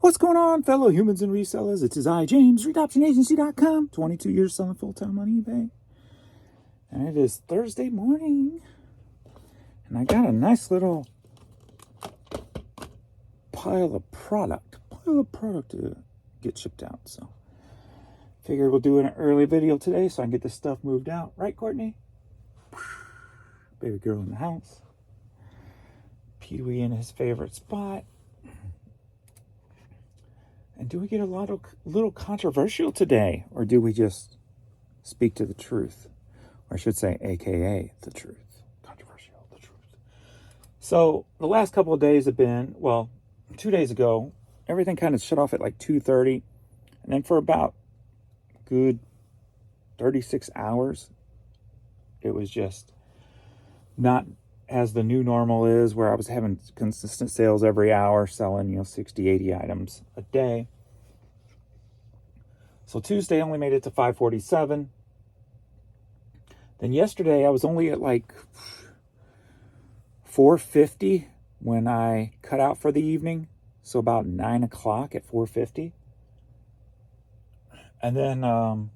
What's going on, fellow humans and resellers? It is I, James, ReadOptionAgency.com, 22 years selling full-time on eBay. And it is Thursday morning. And I got a nice little pile of product to get shipped out. So, figured we'll do an early video today so I can get this stuff moved out. Right, Courtney? Baby girl in the house. Pee-wee in his favorite spot. And do we get a little controversial today? Or do we just speak to the truth? Or I should say, AKA the truth. Controversial, the truth. So, the last couple of days have been, well, 2 days ago, everything kind of shut off at like 2:30. And then for about good 36 hours, it was just not as the new normal is, where I was having consistent sales every hour, selling, 60, 80 items a day. So Tuesday only made it to 547. Then yesterday I was only at like 450 when I cut out for the evening. So about 9 o'clock at 450. And then got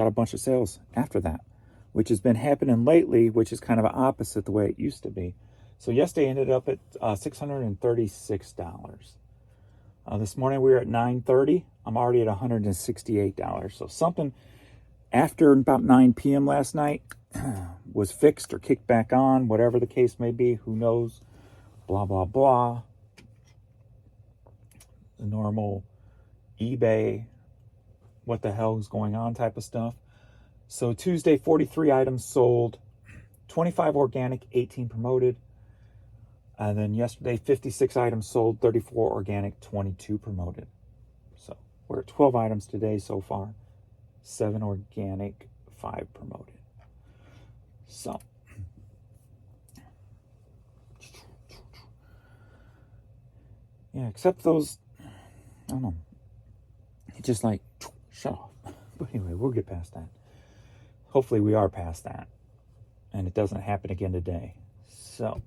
a bunch of sales after that, which has been happening lately, which is kind of opposite the way it used to be. So yesterday ended up at $636. This morning we were at $930. I'm already at $168. So something after about 9 p.m. last night was fixed or kicked back on, whatever the case may be. Who knows? Blah, blah, blah. The normal eBay, what the hell is going on type of stuff. So Tuesday, 43 items sold, 25 organic, 18 promoted. And then yesterday, 56 items sold, 34 organic, 22 promoted. So we're at 12 items today so far, 7 organic, 5 promoted. So yeah, except those, I don't know, it just like shut off. But anyway, we'll get past that. Hopefully we are past that and it doesn't happen again today. So,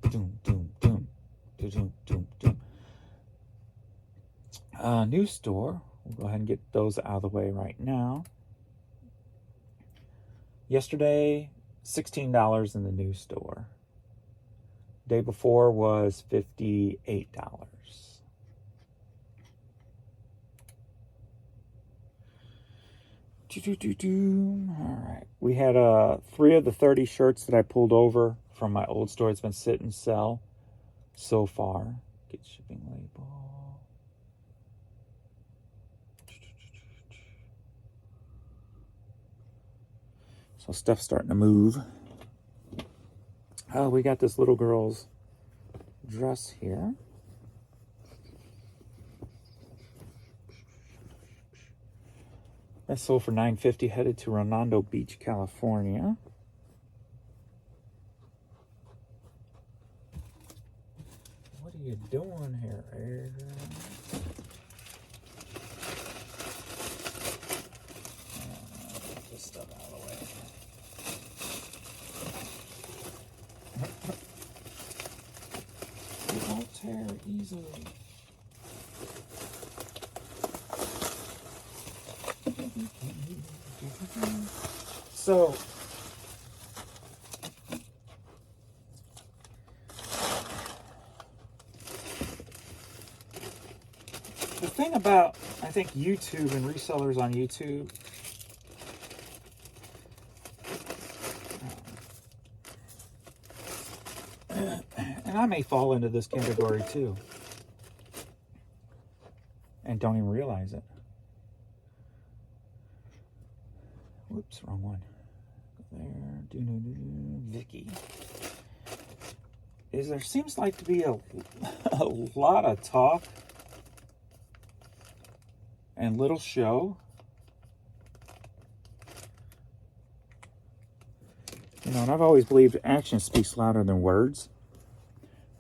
doom, doom, doom, doom, doom, doom. New store. We'll go ahead and get those out of the way right now. Yesterday, $16 in the new store. Day before was $58. All right. We had 3 of the 30 shirts that I pulled over from my old store. It's been sit and sell so far. Get shipping label. So stuff's starting to move. Oh, we got this little girl's dress here. That sold for $950, headed to Redondo Beach, California. What are you doing here, Adrian? Get this stuff out of the way. It won't tear easily. So, the thing about, I think, YouTube and resellers on YouTube, and I may fall into this category too, and don't even realize it. Whoops, wrong one. There, Vicky. There seems like to be a lot of talk and little show. And I've always believed action speaks louder than words.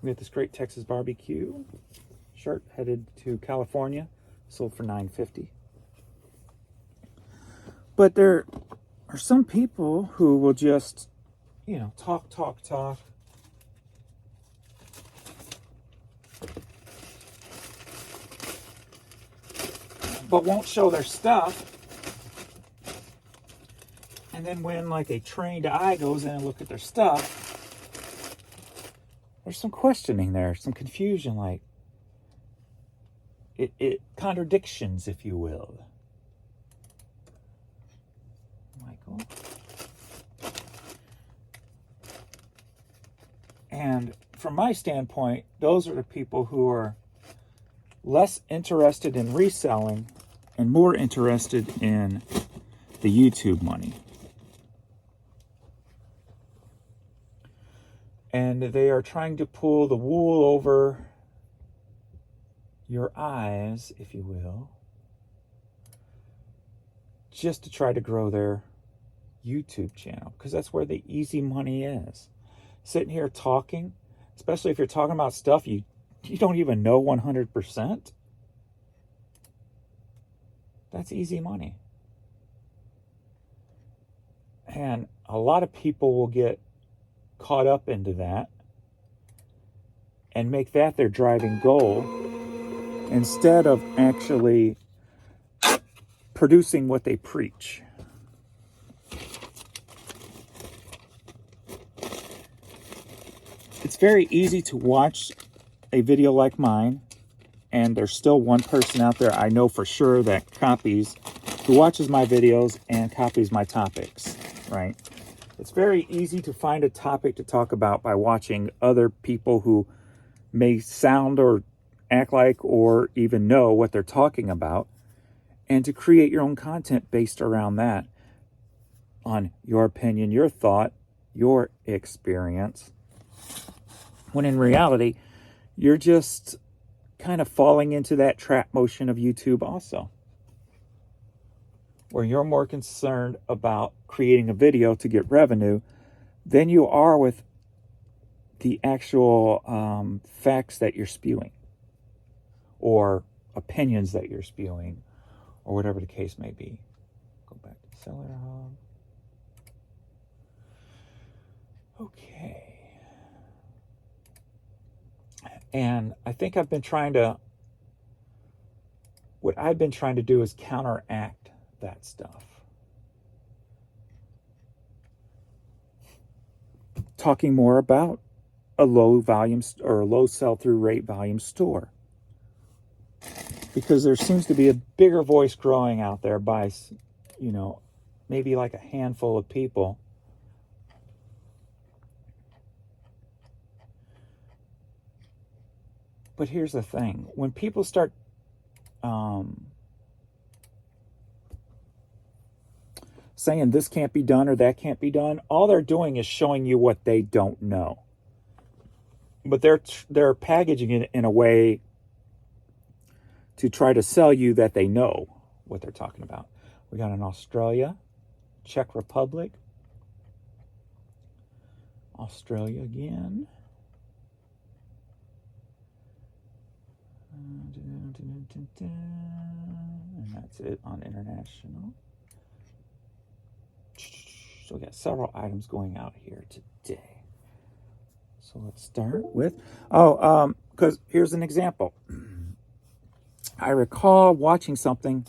We got this great Texas barbecue shirt headed to California, sold for $950. But there are some people who will just, talk, but won't show their stuff. And then when like a trained eye goes in and look at their stuff, there's some questioning there, some confusion, like it contradictions, if you will. Michael. And from my standpoint, those are the people who are less interested in reselling and more interested in the YouTube money. And they are trying to pull the wool over your eyes, if you will, just to try to grow their YouTube channel, because that's where the easy money is. Sitting here talking, especially if you're talking about stuff you don't even know 100%, that's easy money. And a lot of people will get caught up into that and make that their driving goal instead of actually producing what they preach. It's very easy to watch a video like mine, and there's still one person out there I know for sure that who watches my videos and copies my topics, right? It's very easy to find a topic to talk about by watching other people who may sound or act like or even know what they're talking about, and to create your own content based around that, on your opinion, your thought, your experience, when in reality, you're just kind of falling into that trap motion of YouTube also, where you're more concerned about creating a video to get revenue than you are with the actual facts that you're spewing, or opinions that you're spewing, or whatever the case may be. Go back to Seller Hub. Okay. And I think what I've been trying to do is counteract that stuff. Talking more about a low volume or a low sell-through rate volume store. Because there seems to be a bigger voice growing out there by, maybe like a handful of people. But here's the thing. When people start saying this can't be done or that can't be done, all they're doing is showing you what they don't know. But they're packaging it in a way to try to sell you that they know what they're talking about. We got in Australia, Czech Republic, Australia again. And that's it on international. So we got several items going out here today. So let's start with, because here's an example. I recall watching something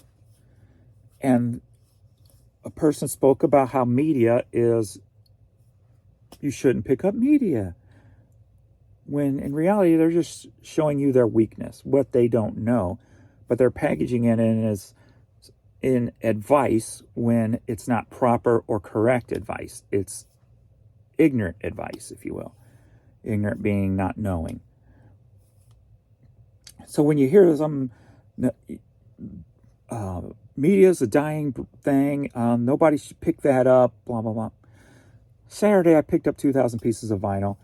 and a person spoke about how media is, you shouldn't pick up media. When in reality, they're just showing you their weakness, what they don't know, but they're packaging it in advice when it's not proper or correct advice. It's ignorant advice, if you will. Ignorant being not knowing. So when you hear some media is a dying thing, nobody should pick that up, blah, blah, blah. Saturday, I picked up 2,000 pieces of vinyl.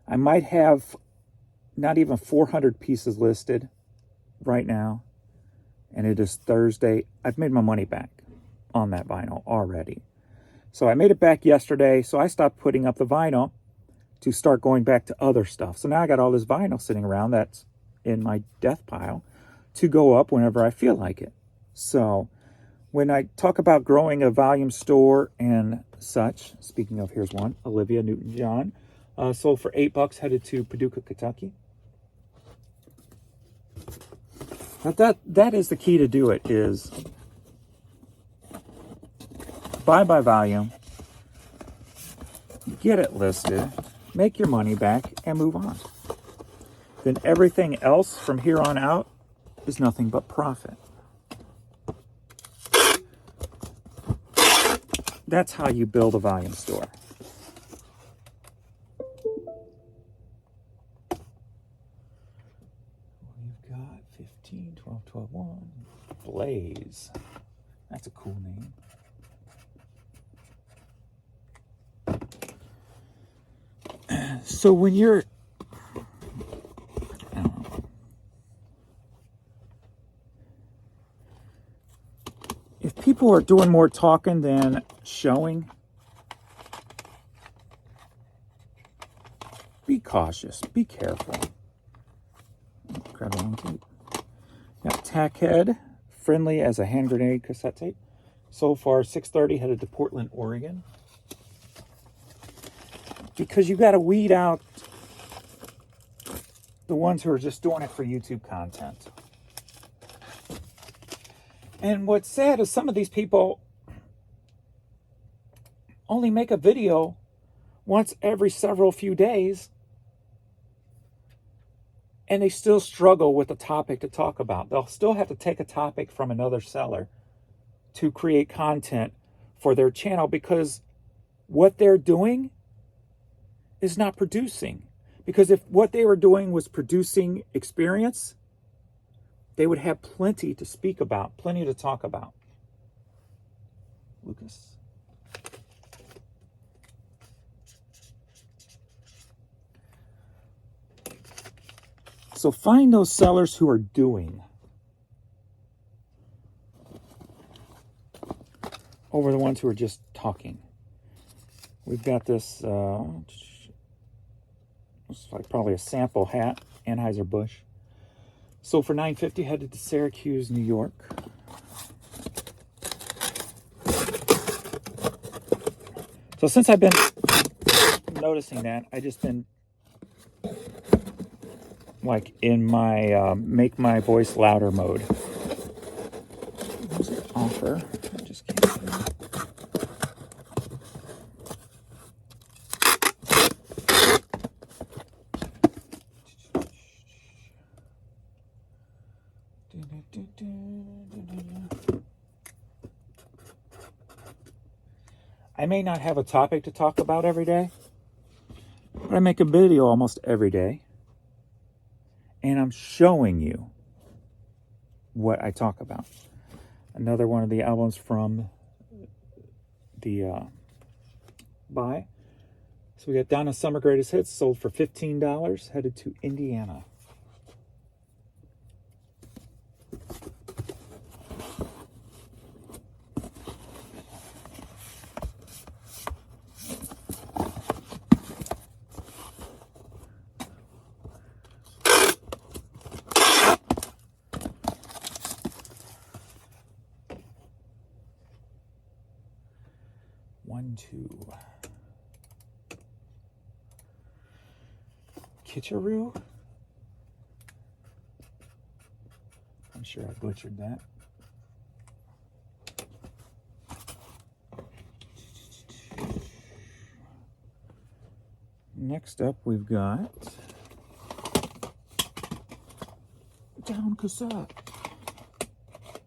I might have not even 400 pieces listed right now, and it is Thursday. I've made my money back on that vinyl already. So I made it back yesterday, so I stopped putting up the vinyl to start going back to other stuff. So now I got all this vinyl sitting around that's in my death pile to go up whenever I feel like it. So when I talk about growing a volume store and such, speaking of, here's one, Olivia Newton-John, sold for $8, headed to Paducah, Kentucky. But that is the key to do it, is buy by volume, get it listed, make your money back, and move on. Then everything else from here on out is nothing but profit. That's how you build a volume store. We've got 15, 12, 12, 1. Blaze. That's a cool name. So when you're, I don't know, if people are doing more talking than showing, be cautious, be careful. Grab one tape. Got Tack Head, friendly as a hand grenade cassette tape. So far, 6:30, headed to Portland, Oregon. Because you got to weed out the ones who are just doing it for YouTube content. And what's sad is some of these people only make a video once every several few days, and they still struggle with a topic to talk about. They'll still have to take a topic from another seller to create content for their channel, because what they're doing is not producing. Because if what they were doing was producing experience, they would have plenty to speak about, plenty to talk about. Lucas. So find those sellers who are doing over the ones who are just talking. We've got this, it's like probably a sample hat, Anheuser-Busch. So for $9.50, headed to Syracuse, New York. So since I've been noticing that, I just been like in my make my voice louder mode. There's an offer. I just can't. I may not have a topic to talk about every day, but I make a video almost every day, and I'm showing you what I talk about. Another one of the albums from the buy. So we got Donna Summer Greatest Hits, sold for $15, headed to Indiana. One, two. Kitcheroo. I'm sure I butchered that. Next up, we've got Down Cassette.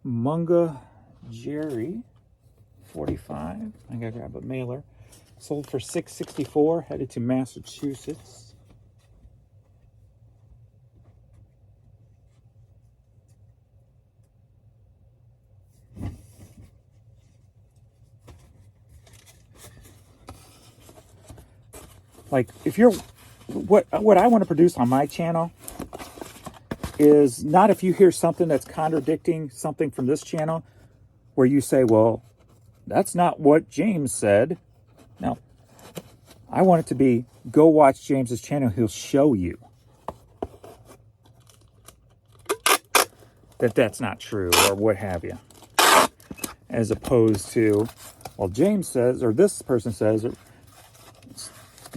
Munga Jerry. 45. I gotta grab a mailer. Sold for $6.64. Headed to Massachusetts. Like, if you're what I want to produce on my channel is not if you hear something that's contradicting something from this channel, where you say, well, that's not what James said. No. I want it to be, go watch James's channel. He'll show you that that's not true, or what have you. As opposed to, well, James says, or this person says, or,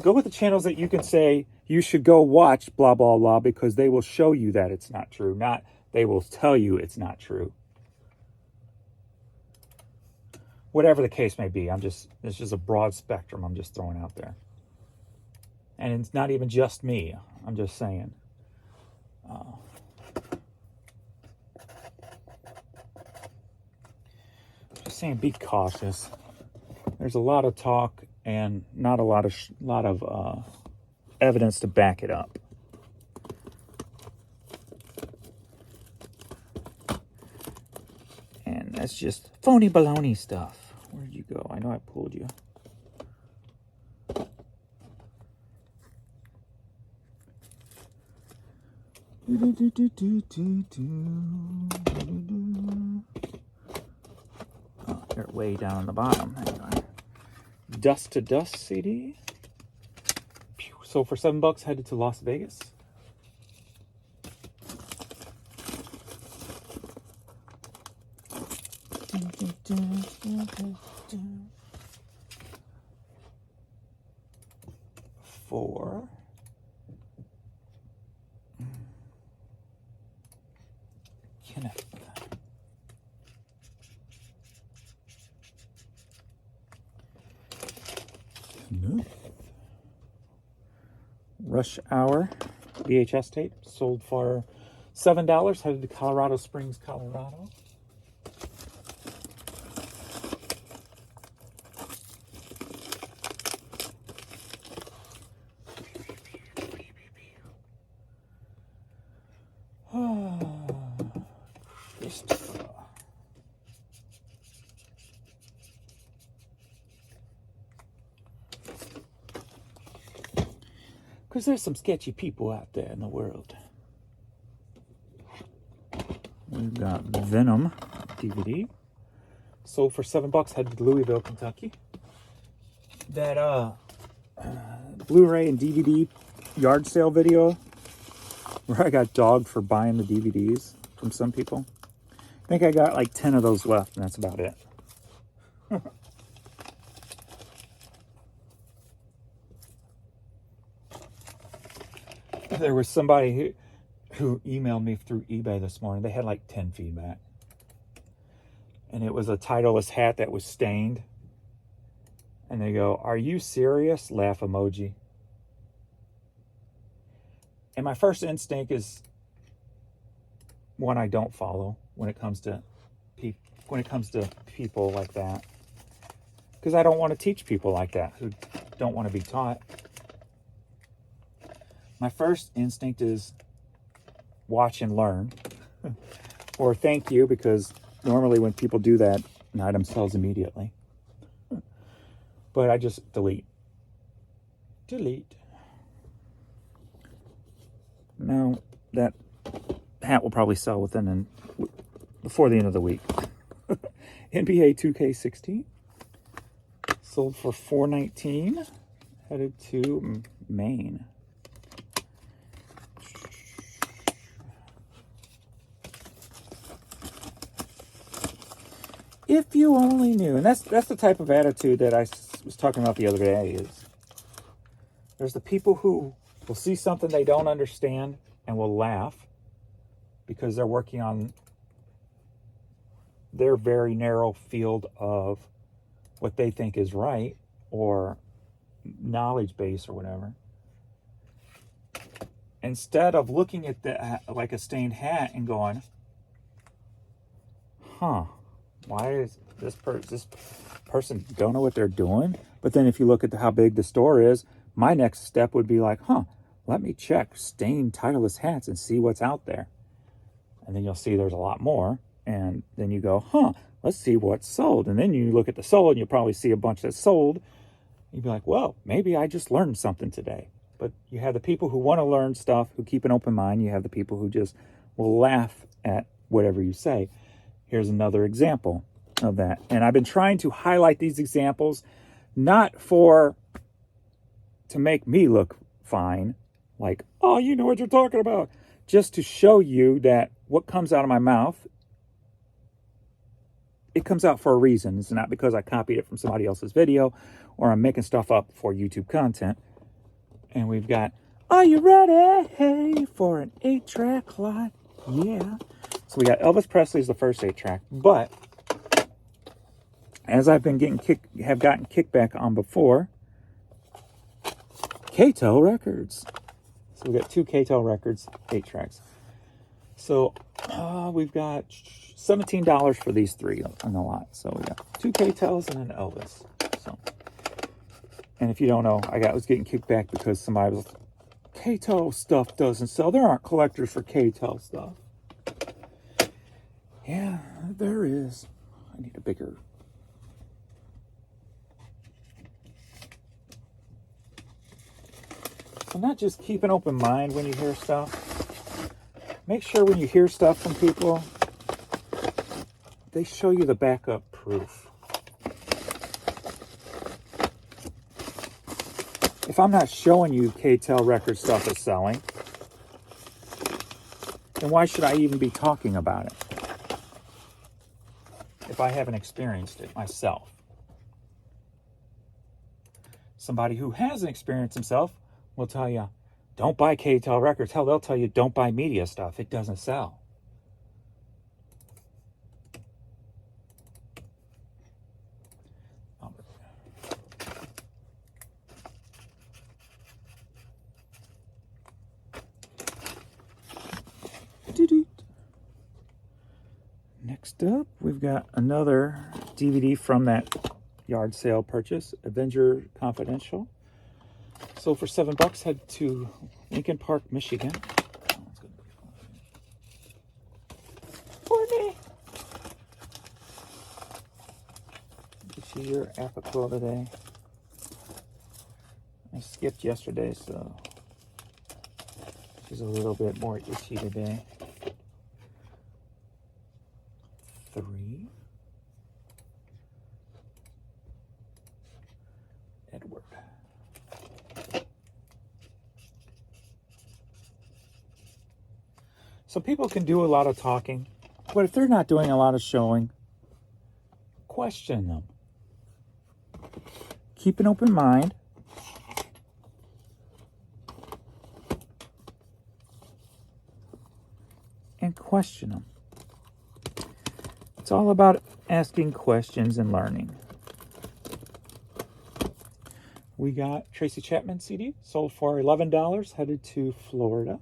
go with the channels that you can say, you should go watch blah, blah, blah, because they will show you that it's not true. Not They will tell you it's not true. Whatever the case may be, it's just a broad spectrum I'm just throwing out there. And it's not even just me. I'm just saying. Just saying, be cautious. There's a lot of talk and not a lot of evidence to back it up. And that's just phony baloney stuff. Where'd you go? I know I pulled you. Oh, they're way down on the bottom. Hang on. Dust to Dust CD. So for $7, headed to Las Vegas. For Kenneth. Rush Hour VHS tape, sold for $7, headed to Colorado Springs, Colorado. Because there's some sketchy people out there in the world. We've got Venom DVD. Sold for $7, headed to Louisville, Kentucky. That Blu-ray and DVD yard sale video where I got dogged for buying the DVDs from some people. I think I got like 10 of those left, and that's about it. There was somebody who emailed me through eBay this morning. They had like 10 feedback. And it was a Titleist hat that was stained. And they go, "Are you serious?" Laugh emoji. And my first instinct is one I don't follow when it comes to people like that. Because I don't want to teach people like that who don't want to be taught. My first instinct is watch and learn. Or thank you, because normally when people do that, an item sells immediately. But I just delete. Delete. Now, that hat will probably sell before the end of the week. NBA 2K16. Sold for $4.19. Headed to Maine. If you only knew. And that's the type of attitude that I was talking about the other day. Is there's the people who will see something they don't understand and will laugh because they're working on their very narrow field of what they think is right or knowledge base or whatever. Instead of looking at the like a stained hat and going, why is this person don't know what they're doing? But then if you look at how big the store is, my next step would be like, let me check stained Titleist hats and see what's out there. And then you'll see there's a lot more. And then you go, let's see what's sold. And then you look at the sold and you'll probably see a bunch that's sold. You'd be like, well, maybe I just learned something today. But you have the people who want to learn stuff, who keep an open mind. You have the people who just will laugh at whatever you say. Here's another example of that. And I've been trying to highlight these examples, not to make me look fine, like, oh, you know what you're talking about. Just to show you that what comes out of my mouth, it comes out for a reason. It's not because I copied it from somebody else's video or I'm making stuff up for YouTube content. And we've got, are you ready for an 8-track lot? Yeah. So we got Elvis Presley's the first 8-track, but as I've been gotten kickback on before, K-Tel Records. So we got 2 K-Tel Records 8-tracks. So we've got $17 for these 3 on the lot. So we got 2 K-Tels and an Elvis. So, and if you don't know, I was getting kicked back because somebody was, K-Tel stuff doesn't sell. There aren't collectors for K-Tel stuff. Yeah, there is. I need a bigger. So not just keep an open mind when you hear stuff. Make sure when you hear stuff from people, they show you the backup proof. If I'm not showing you K-Tel record stuff is selling, then why should I even be talking about it if I haven't experienced it myself? Somebody who hasn't experienced himself will tell you, don't buy K-Tel records. Hell, they'll tell you, don't buy media stuff. It doesn't sell. Next up, we've got another DVD from that yard sale purchase, Avenger Confidential. So for $7, head to Lincoln Park, Michigan. Courtney! Get you your Apico today. I skipped yesterday, so she's a little bit more itchy today. 3. Edward. So people can do a lot of talking, but if they're not doing a lot of showing, question them. Keep an open mind. And question them. It's all about asking questions and learning. We got Tracy Chapman CD, sold for $11, headed to Florida.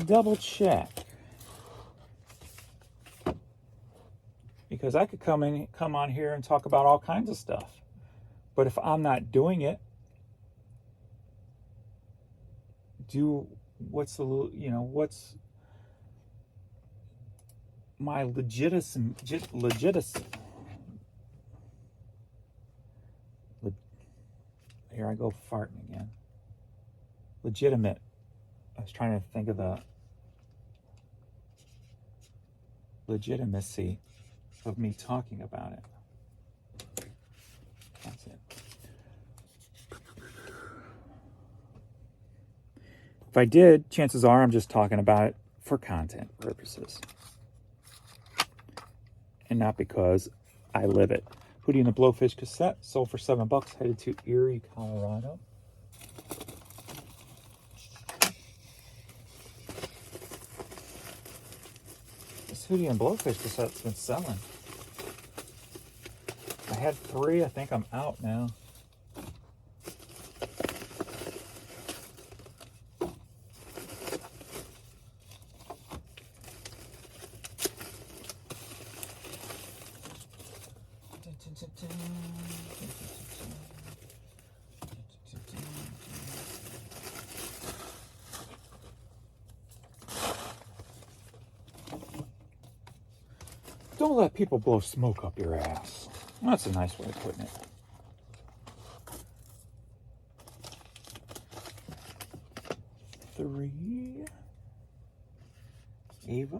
Double check. Because I could come on here and talk about all kinds of stuff. But if I'm not doing it, what's my legitimacy? Here I go farting again. Legitimate. I was trying to think of the legitimacy of me talking about it. That's it. If I did, chances are I'm just talking about it for content purposes. And not because I live it. Hootie and the Blowfish cassette, sold for $7, headed to Erie, Colorado. This Hootie and Blowfish cassette's been selling. I had 3, I think I'm out now. Don't let people blow smoke up your ass. That's a nice way of putting it. Three. Ava.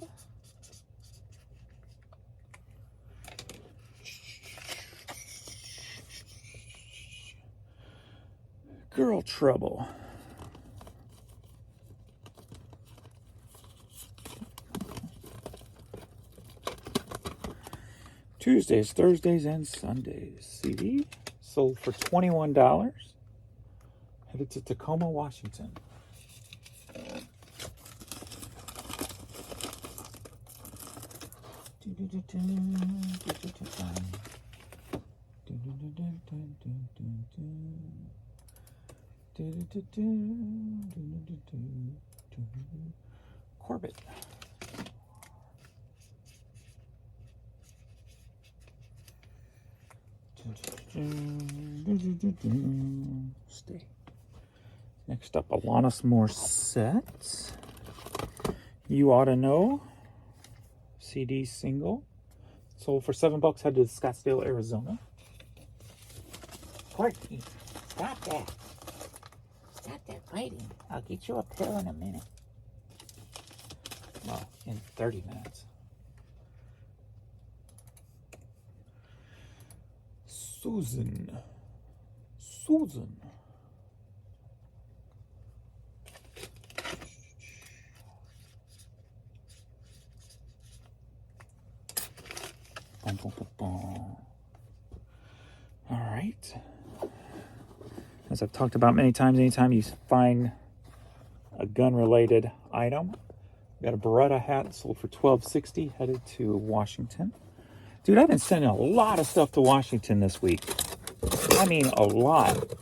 Girl Trouble. Tuesdays, Thursdays, and Sundays. CD, sold for $21. Headed to Tacoma, Washington. Corbett. Stay. Next up, Alanis Morissette. You Ought to Know. CD single. Sold for $7. Headed to Scottsdale, Arizona. Courtney, stop that. Stop that fighting. I'll get you a pill in a minute. Well, in 30 minutes. Susan. Bum, bum, bum, bum. All right. As I've talked about many times, anytime you find a gun-related item, we got a Beretta hat sold for $12.60, headed to Washington. Dude, I've been sending a lot of stuff to Washington this week. I mean, a lot.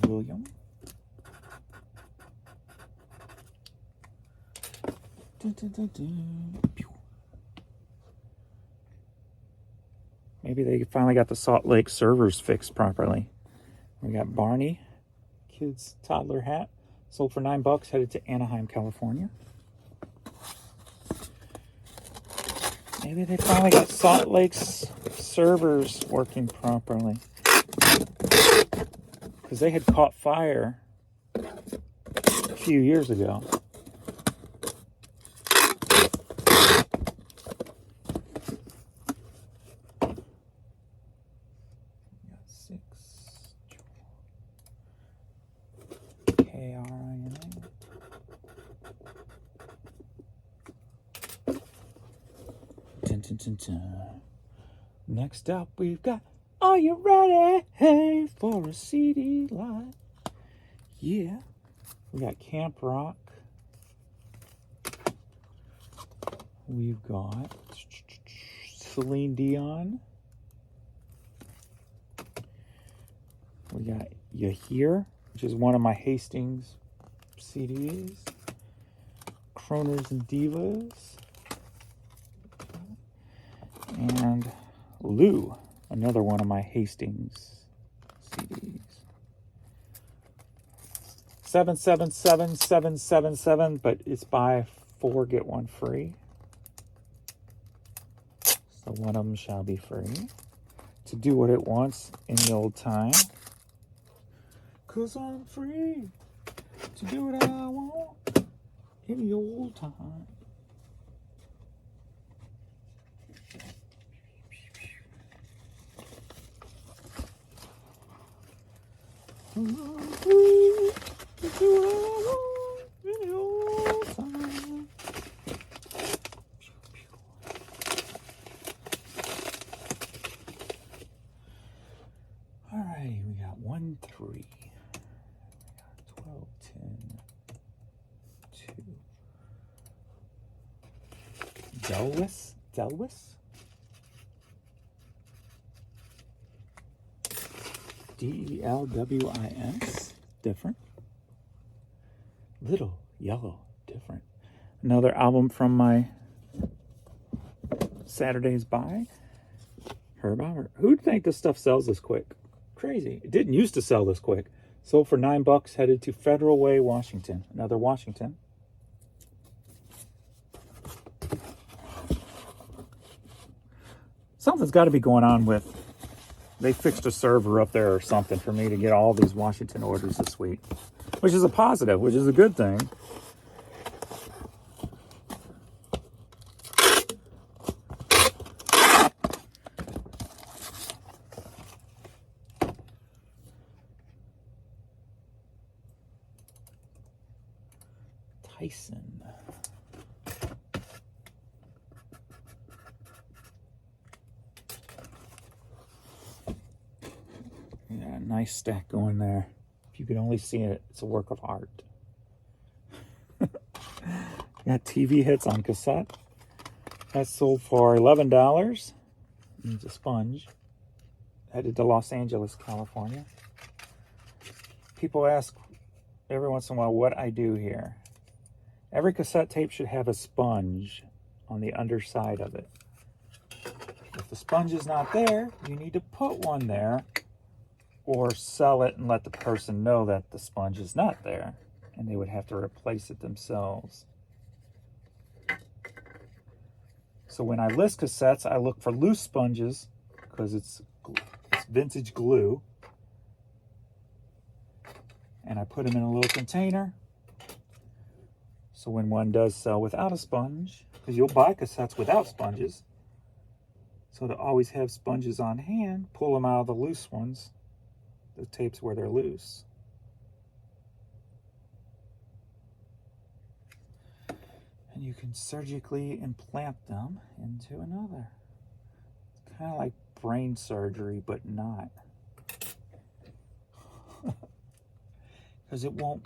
William. Maybe they finally got the Salt Lake servers fixed properly. We got Barney, kids toddler hat, sold for $9, headed to Anaheim, California. Maybe they finally got Salt Lake's servers working properly, because they had caught fire a few years ago. Next up, we've got Are You Ready Hey for a CD Live? Yeah. We got Camp Rock. We've got Celine Dion. We got You Here, which is one of my Hastings CDs. Kroners and Divas. And Lou, another one of my Hastings CDs. 777777, but it's buy 4 get 1 free. So one of them shall be free. To do what it wants in the old time. 'Cause I'm free to do what I want in the old time. I'm free to do what I want in the old time. Alrighty, we got 1-3. We got 12-10. 2. Delwis? Delwis. Different. Little Yellow. Different. Another album from my Saturday's buy. Herb Albert. Who'd think this stuff sells this quick? Crazy. It didn't used to sell this quick. Sold for $9, headed to Federal Way, Washington. Another Washington. Something's got to be going on with, they fixed a server up there or something for me to get all these Washington orders this week, which is a positive, which is a good thing. Tyson. Yeah, nice stack going there. If you could only see it, it's a work of art. Got TV hits on cassette. That sold for $11. Needs a sponge. Headed to Los Angeles, California. People ask every once in a while what I do here. Every cassette tape should have a sponge on the underside of it. If the sponge is not there, you need to put one there or sell it and let the person know that the sponge is not there, and they would have to replace it themselves. So when I list cassettes, I look for loose sponges because it's vintage glue, and I put them in a little container. So when one does sell without a sponge, because you'll buy cassettes without sponges, so to always have sponges on hand, pull them out of the loose ones, the tapes where they're loose. And you can surgically implant them into another. It's kind of like brain surgery, but not. Because it won't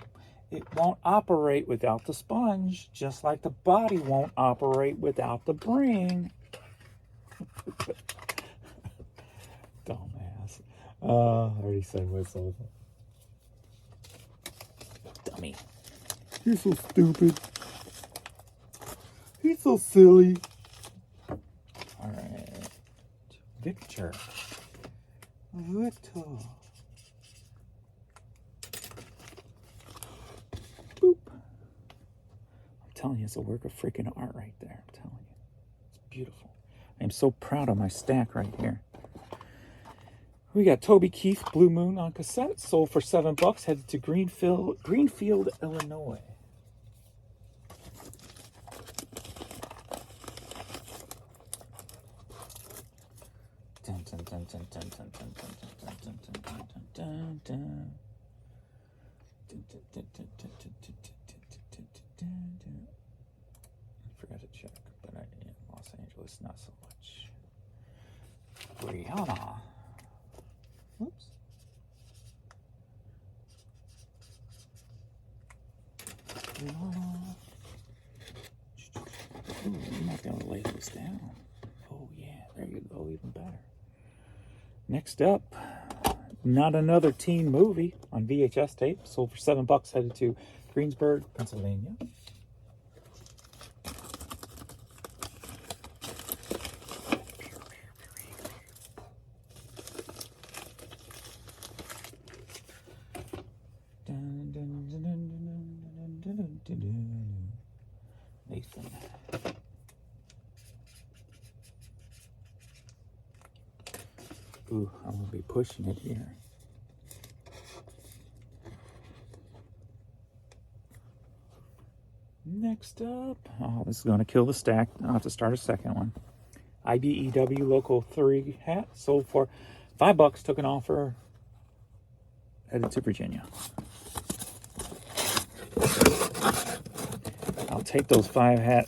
operate without the sponge, just like the body won't operate without the brain. Dumbass. I already said whistle. Dummy. You're so stupid. He's so silly. Alright. Victor. Boop. I'm telling you, it's a work of freaking art right there. I'm telling you. It's beautiful. I'm so proud of my stack right here. We got Toby Keith Blue Moon on cassette. Sold for $7. Headed to Greenfield, Illinois. Dun, dun, dun, dun, dun, dun, dun, dun, dun, dun, dun, dun, dun, dun. I forgot to check, but in Los Angeles, not so much. Rihanna. Oops. Rihanna. Ooh, I'm not going to lay this down. Oh, yeah, there you go, even better. Next up, Not Another Teen Movie on VHS tape. Sold for $7. Headed to Greensburg, Pennsylvania. Nathan. Ooh, I'm going to be pushing it here. Next up, oh, this is going to kill the stack. I'll have to start a second one. IBEW Local 3 hat. Sold for $5. Took an offer. Headed to Virginia. I'll take those $5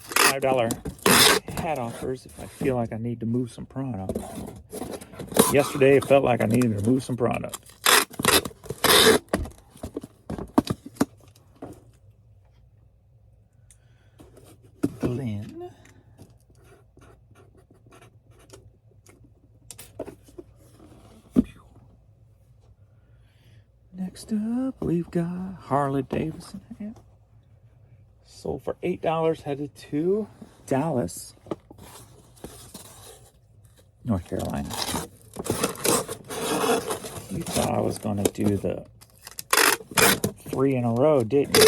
hat offers if I feel like I need to move some product. Yesterday, it felt like I needed to move some product. Glenn. Next up, we've got Harley Davidson hat. Sold for $8. Headed to Dallas, North Carolina. You thought I was going to do the 3 in a row, didn't you?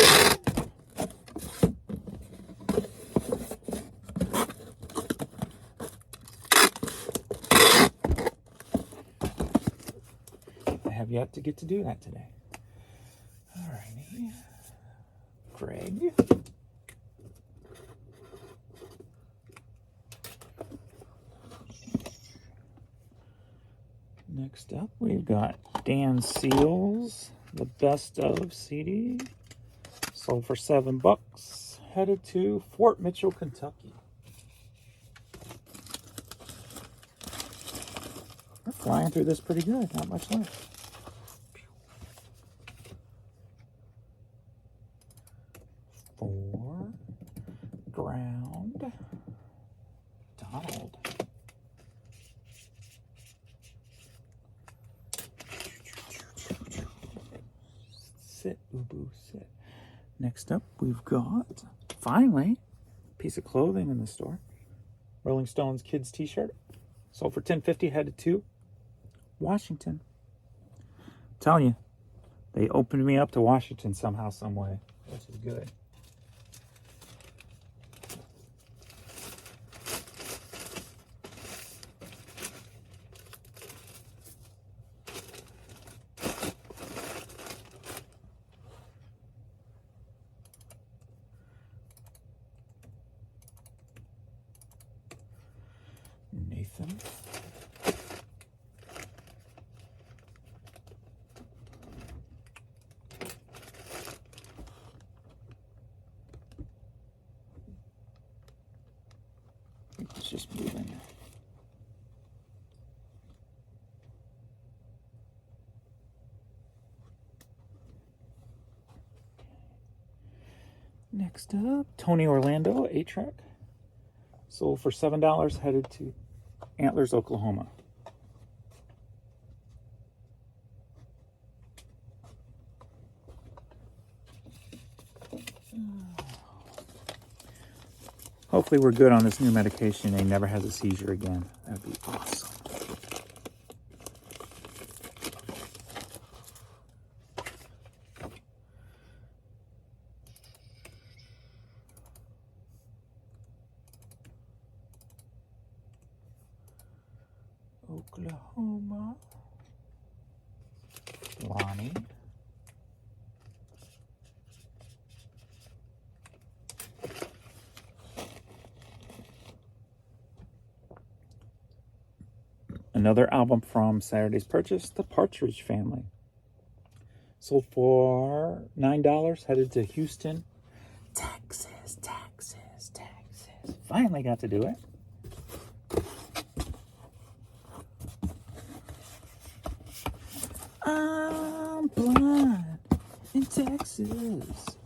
I have yet to get to do that today. Alrighty. Greg. Next up, we've got Dan Seals, the Best of CD. Sold for $7. headed to Fort Mitchell, Kentucky. We're flying through this pretty good. Not much left. Four. Ground. Donald. Sit, Ubu, sit. Next up, we've got, finally, a piece of clothing in the store. Rolling Stones kids t-shirt. Sold for $10.50, headed to Washington. I'm telling you, they opened me up to Washington somehow, some way, which is good. Nathan. It's just moving. Next up, Tony Orlando, 8-track. Sold for $7, headed to Antlers, Oklahoma. Hopefully we're good on this new medication. They never has a seizure again. That'd be awesome. Oklahoma. Lonnie. Another album from Saturday's Purchase, The Partridge Family. Sold for $9, headed to Houston, Texas, Texas, Texas. Finally got to do it. I'm blind in Texas.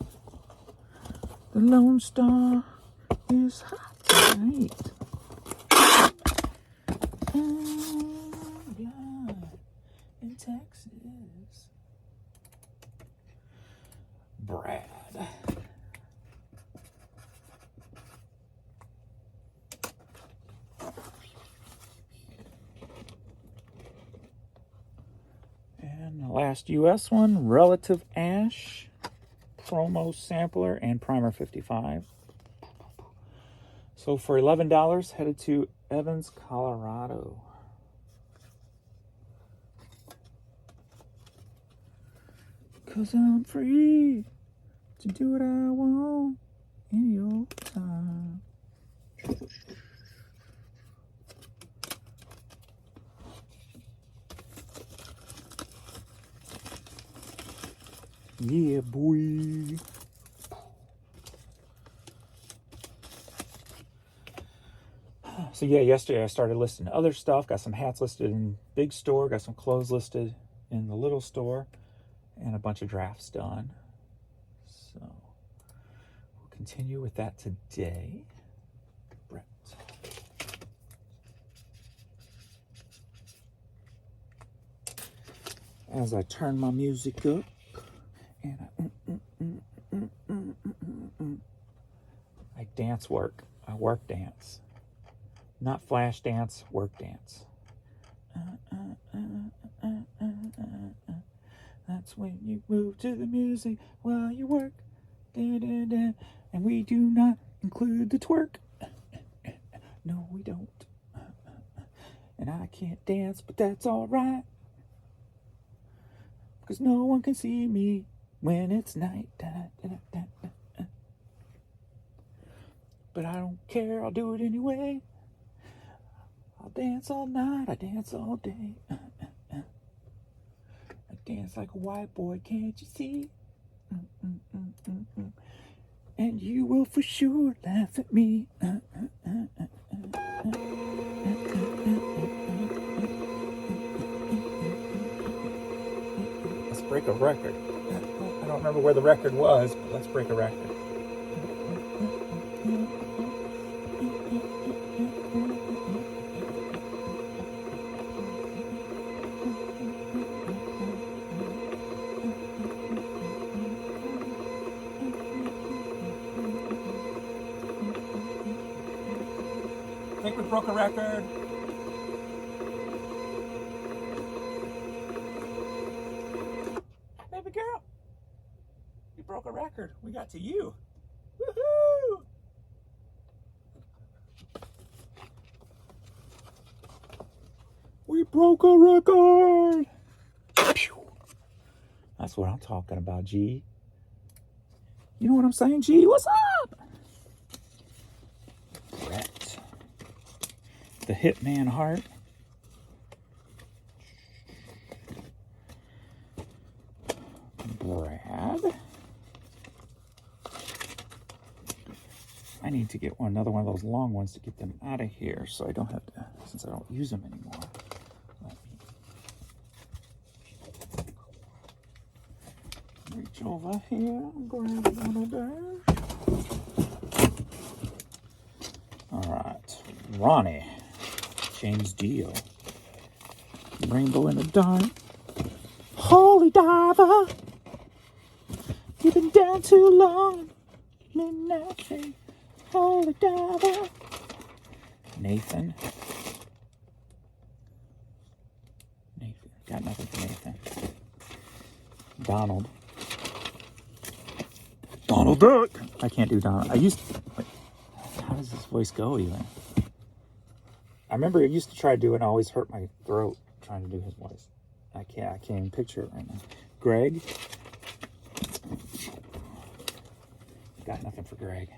The Lone Star is hot tonight. I'm blind in Texas. Brad. And the last US one, Relative Ash, Promo Sampler, and Primer 55. So for $11, headed to Evans, Colorado. Cause I'm free to do what I want any old time. Yeah, boy. So yeah, yesterday I started listing other stuff. Got some hats listed in big store. Got some clothes listed in the little store. And a bunch of drafts done. So we'll continue with that today. Brett. As I turn my music up. And I dance work. I work dance. Not flash dance, work dance. That's when you move to the music while you work. Da, da, da. And we do not include the twerk. No, we don't. And I can't dance, but that's alright. Because no one can see me when it's night. Da, da, da, da, da. But I don't care, I'll do it anyway. I'll dance all night, I dance all day. I dance like a white boy, can't you see? And you will for sure laugh at me. Let's break a record. I don't remember where the record was, but let's break a record. I think we broke a record. Baby girl, you broke a record. We got to you. Woohoo! We broke a record. Pew. That's what I'm talking about, G. You know what I'm saying, G? What's up? Brett. The Hitman Heart. Brad. I need to get another one of those long ones to get them out of here so I don't have to, since I don't use them anymore. Let me reach over here and grab one of those. All right. Ronnie. James Dio. Rainbow in the Dark. Holy Diver. You've been down too long. Midnight shade. Holy Diver. Nathan. Got nothing for Nathan. Donald. Donald Duck. I can't do Donald. Wait, how does this voice go even? I remember I used to try to do it and I always hurt my throat trying to do his voice. I can't even picture it right now. Greg. Got nothing for Greg.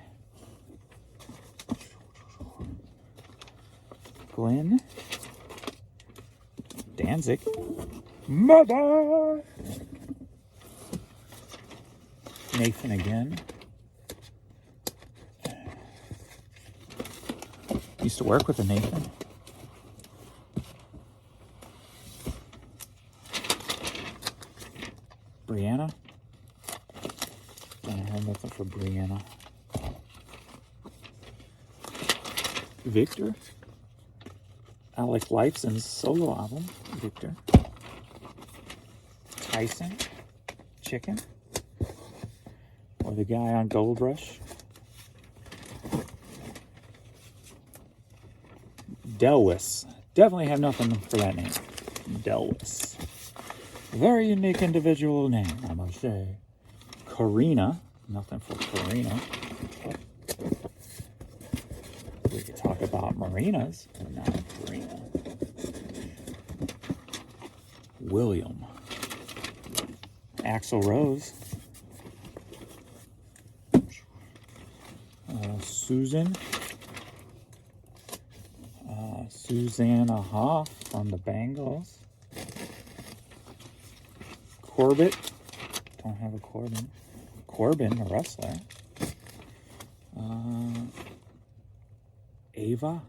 Glenn. Danzig. Mother. Nathan again. Used to work with a Nathan. Brianna. I have nothing for Brianna. Victor. Alec Lifeson's solo album. Victor. Tyson. Chicken. Or the guy on Gold Rush. Delwis. Definitely have nothing for that name. Delwis. Very unique individual name, I must say. Karina. Nothing for Karina. We could talk about marinas, but not Karina. William. Axl Rose. Susan. Susanna Hoff from the Bangles. Corbett. Don't have a Corbin. Corbin, a wrestler. Ava.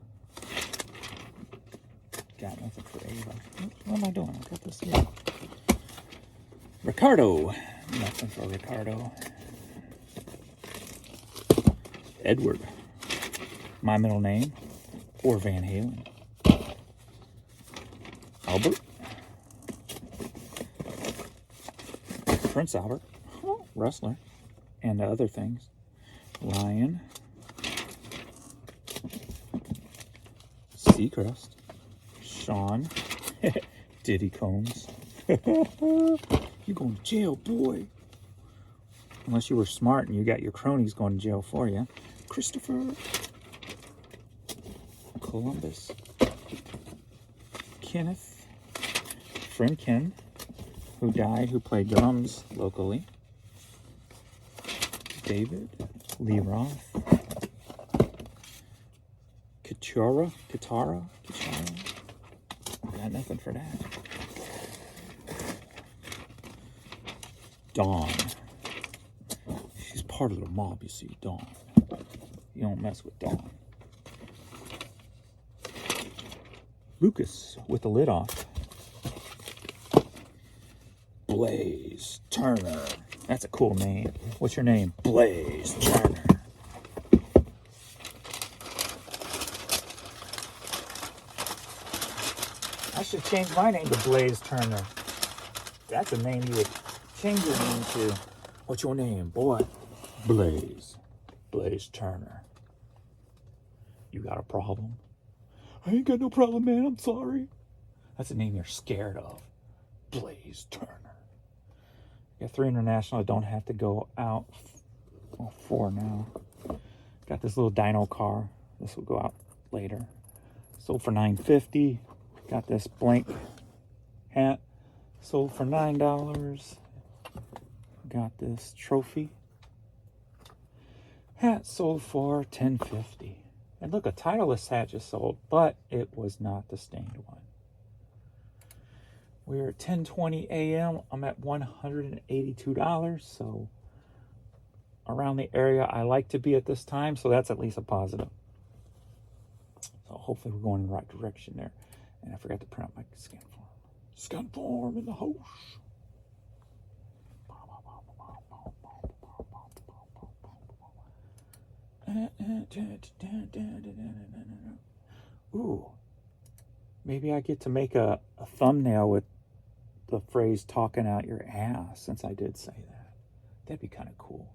Got nothing for Ava. What am I doing? I got this here. Ricardo. Nothing for Ricardo. Edward. My middle name. Or Van Halen. Albert. Prince Albert. Wrestler. And other things. Ryan. Seacrest. Sean. Diddy Combs. You going to jail, boy. Unless you were smart and you got your cronies going to jail for you. Christopher. Columbus. Kenneth. Friend Ken, who died, who played drums locally. David. Lee Roth. Katara. Got nothing for that. Dawn. She's part of the mob, you see, Dawn. You don't mess with Dawn. Lucas with the lid off. Blaze Turner. That's a cool name. What's your name? Blaze Turner. I should change my name to Blaze Turner. That's a name you would change your name to. What's your name, boy? Blaze. Blaze Turner. You got a problem? I ain't got no problem, man. I'm sorry. That's a name you're scared of. Blaze Turner. Got 3 international. I don't have to go out. Well, 4 now. Got this little dyno car. This will go out later. Sold for $9.50. Got this blank hat. Sold for $9. Got this trophy hat. Sold for $10.50. And look, a Titleist hat just sold, but it was not the stained one. We're at 10:20 a.m. I'm at $182, so around the area I like to be at this time, so that's at least a positive. So hopefully we're going in the right direction there. And I forgot to print out my scan form. Scan form in the house. Ooh. Maybe I get to make a thumbnail with the phrase talking out your ass, since I did say that. That'd be kind of cool.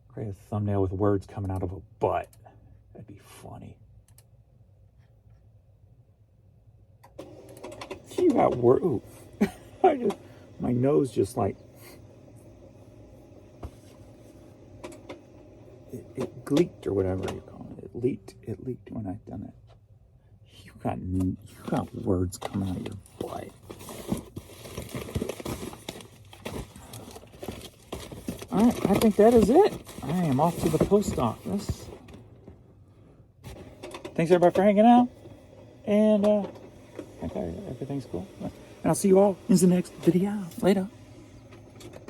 Create a thumbnail with words coming out of a butt. That'd be funny. You got word. Ooh. My nose just like. It gleeked or whatever you call it. It leaked when I done it. You got words coming out of your butt. All right, I think that is it. I am off to the post office. Thanks everybody for hanging out, and I think everything's cool. And I'll see you all in the next video. Later.